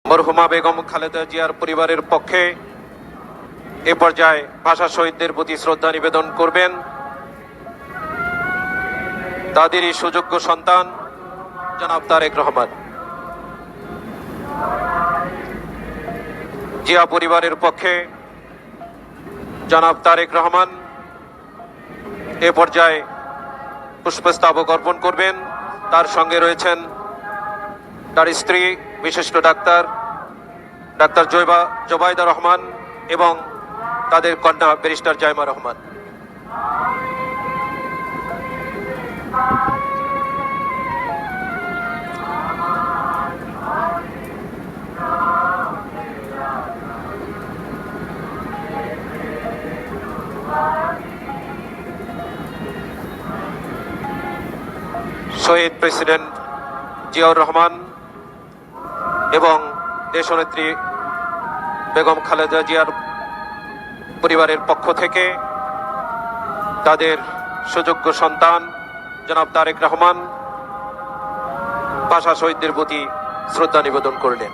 মরহুমা বেগম খালেদা জিয়ার পরিবারের পক্ষে এ পর্যায়ে ভাষা শহীদদের প্রতি শ্রদ্ধা নিবেদন করবেন তাদেরই সুযোগ্য সন্তান জনাব তারেক রহমান। জিয়া পরিবারের পক্ষে জনাব তারেক রহমান এ পর্যায়ে পুষ্পস্তবক অর্পণ করবেন। তার সঙ্গে রয়েছেন তার স্ত্রী বিশিষ্ট ডাক্তার জোবাইদা রহমান এবং তাদের কন্যা ব্যারিস্টার জাইমা রহমান। শহীদ প্রেসিডেন্ট জিয়াউর রহমান এবং দেশনেত্রী বেগম খালেদা জিয়ার পরিবারের পক্ষ থেকে তাদের সুযোগ্য সন্তান জনাব তারেক রহমান ভাষা শহীদদের প্রতি শ্রদ্ধা নিবেদন করলেন।